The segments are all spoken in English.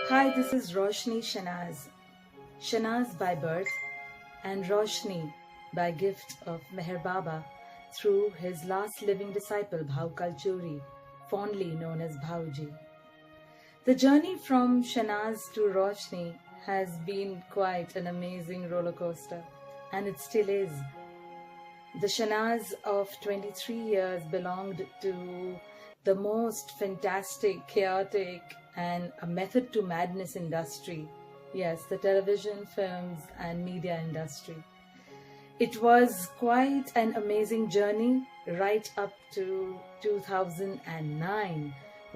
Hi, this is Roshani Shenazz. Shenazz by birth and Roshani by gift of Meher Baba through his last living disciple Bhau Kalchuri, fondly known as Bhauji. The journey from Shenazz to Roshani has been quite an amazing roller coaster, and it still is. The Shenazz of 23 years belonged to the most fantastic, chaotic, and a method to madness industry. Yes, the television, films, and media industry. It was quite an amazing journey right up to 2009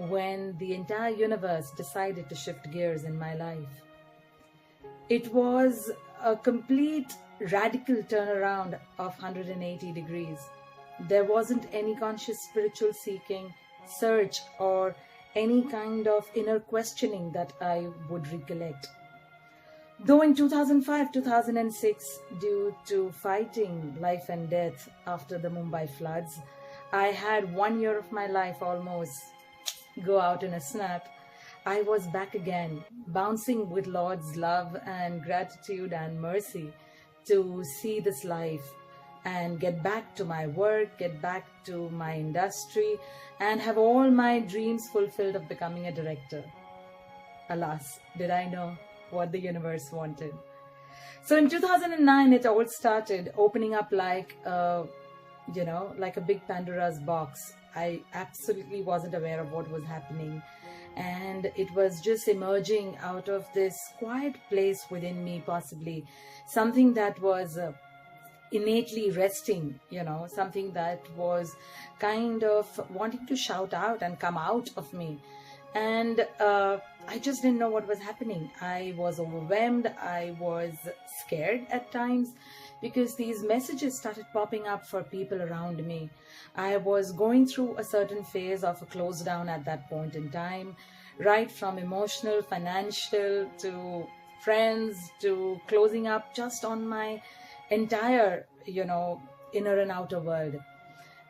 when the entire universe decided to shift gears in my life. It was a complete radical turnaround of 180 degrees. There wasn't any conscious spiritual seeking, search, or any kind of inner questioning that I would recollect. Though in 2005-2006, due to fighting life and death after the Mumbai floods, I had 1 year of my life almost go out in a snap. I was back again, bouncing with Lord's love and gratitude and mercy to see this life and get back to my work, get back to my industry, and have all my dreams fulfilled of becoming a director. Alas, did I know what the universe wanted. So in 2009, it all started opening up like a big Pandora's box. I absolutely wasn't aware of what was happening. And it was just emerging out of this quiet place within me, possibly something that was innately resting, something that was kind of wanting to shout out and come out of me. And I just didn't know what was happening. I was overwhelmed. I was scared at times because these messages started popping up for people around me. I was going through a certain phase of a close down at that point in time, right from emotional, financial, to friends, to closing up just on my entire, inner and outer world.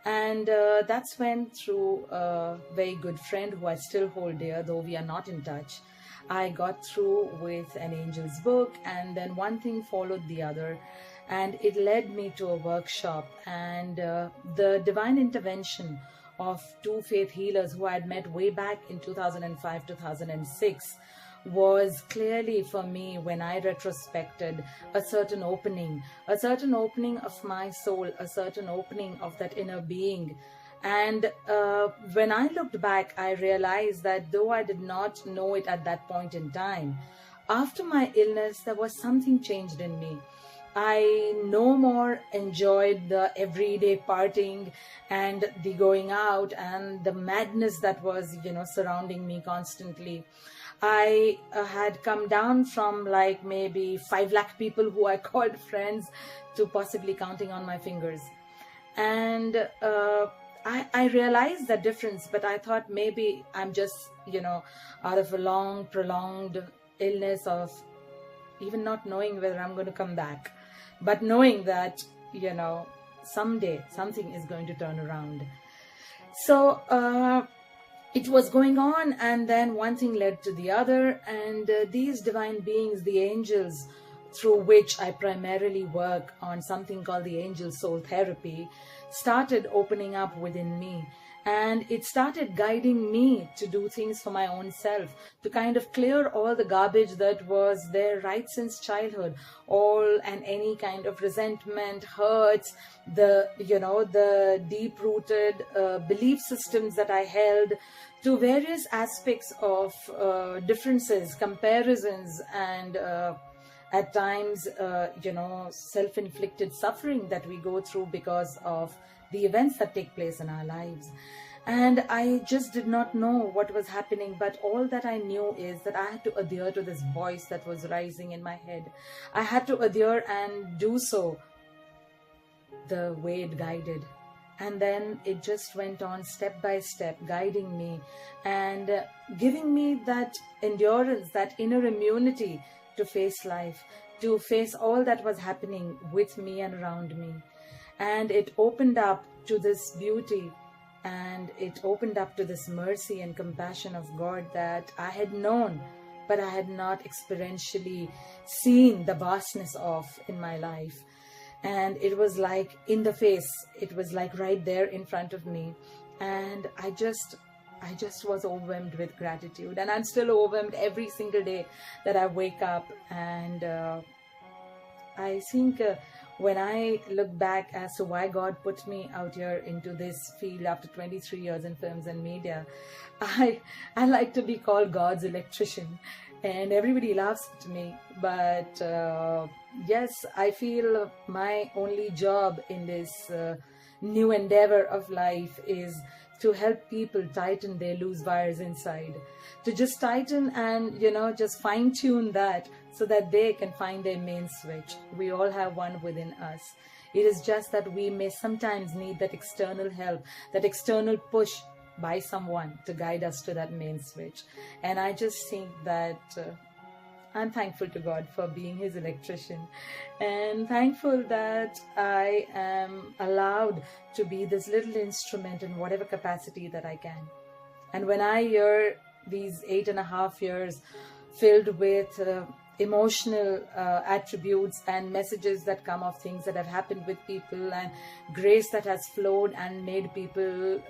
And that's when, through a very good friend who I still hold dear, though we are not in touch, I got through with an angel's book, and then one thing followed the other, and it led me to a workshop. And the divine intervention of two faith healers who I had met way back in 2005-2006 was clearly for me, when I retrospected, a certain opening of my soul, a certain opening of that inner being. And when I looked back, I realized that though I did not know it at that point in time, after my illness, there was something changed in me. I no more enjoyed the everyday partying and the going out and the madness that was, surrounding me constantly. I had come down from like maybe 5 lakh people who I called friends to possibly counting on my fingers. And I realized that difference, but I thought maybe I'm just, out of a long, prolonged illness of even not knowing whether I'm going to come back, but knowing that, someday something is going to turn around. So it was going on, and then one thing led to the other, and these divine beings, the angels, through which I primarily work on something called the angel soul therapy, started opening up within me. And it started guiding me to do things for my own self, to kind of clear all the garbage that was there right since childhood, all and any kind of resentment, hurts, the deep-rooted belief systems that I held, to various aspects of differences, comparisons, and at times, self-inflicted suffering that we go through because of the events that take place in our lives. And I just did not know what was happening, but all that I knew is that I had to adhere to this voice that was rising in my head. I had to adhere and do so the way it guided. And then it just went on step by step, guiding me and giving me that endurance, that inner immunity to face life, to face all that was happening with me and around me. And it opened up to this beauty, and it opened up to this mercy and compassion of God that I had known but I had not experientially seen the vastness of in my life. And it was like in the face, it was like right there in front of me. And I just was overwhelmed with gratitude, and I'm still overwhelmed every single day that I wake up. And I think when I look back as to why God put me out here into this field after 23 years in films and media, I like to be called God's electrician, and everybody laughs at me. But yes, I feel my only job in this new endeavor of life is to help people tighten their loose wires inside, to just tighten and, just fine tune that so that they can find their main switch. We all have one within us. It is just that we may sometimes need that external help, that external push by someone to guide us to that main switch. And I just think that I'm thankful to God for being his electrician, and thankful that I am allowed to be this little instrument in whatever capacity that I can. And when I hear these 8.5 years filled with emotional attributes and messages that come of things that have happened with people, and grace that has flowed and made people,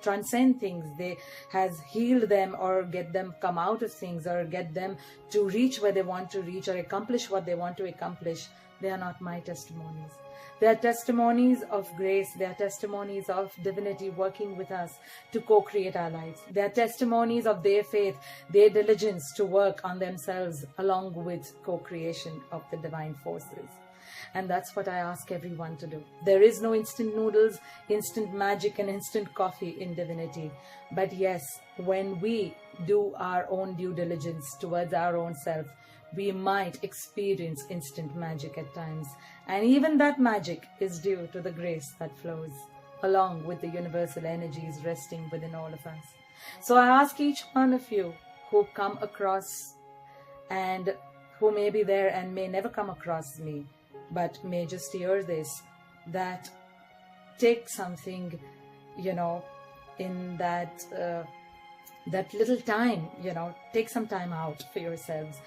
transcend things, they has healed them or get them come out of things or get them to reach where they want to reach or accomplish what they want to accomplish, they are not my testimonies. They are testimonies of grace. They are testimonies of divinity working with us to co-create our lives. They are testimonies of their faith, their diligence to work on themselves along with co-creation of the divine forces. And that's what I ask everyone to do. There is no instant noodles, instant magic, and instant coffee in divinity. But yes, when we do our own due diligence towards our own self, we might experience instant magic at times. And even that magic is due to the grace that flows along with the universal energies resting within all of us. So I ask each one of you who come across and who may be there and may never come across me, but may just hear this, that take something, in that little time, take some time out for yourselves.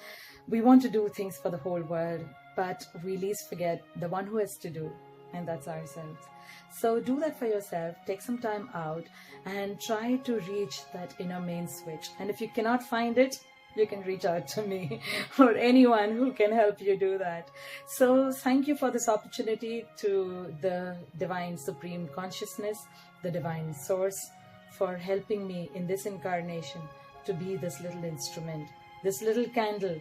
We want to do things for the whole world, but we least forget the one who has to do, and that's ourselves. So do that for yourself, take some time out and try to reach that inner main switch. And if you cannot find it, you can reach out to me or anyone who can help you do that. So thank you for this opportunity to the divine supreme consciousness, the divine source, for helping me in this incarnation to be this little instrument, this little candle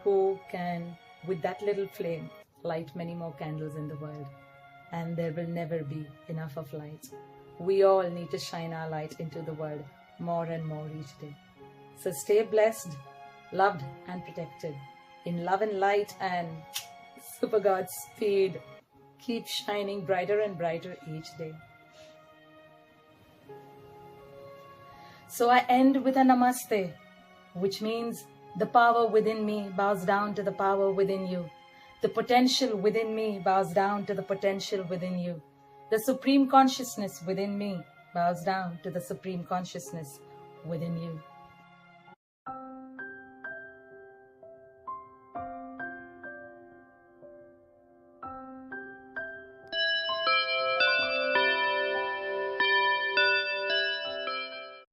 who can, with that little flame, light many more candles in the world. And there will never be enough of light. We all need to shine our light into the world more and more each day. So stay blessed, loved and protected in love and light and super God speed. Keep shining brighter and brighter each day. So I end with a namaste, which means the power within me bows down to the power within you. The potential within me bows down to the potential within you. The supreme consciousness within me bows down to the supreme consciousness within you.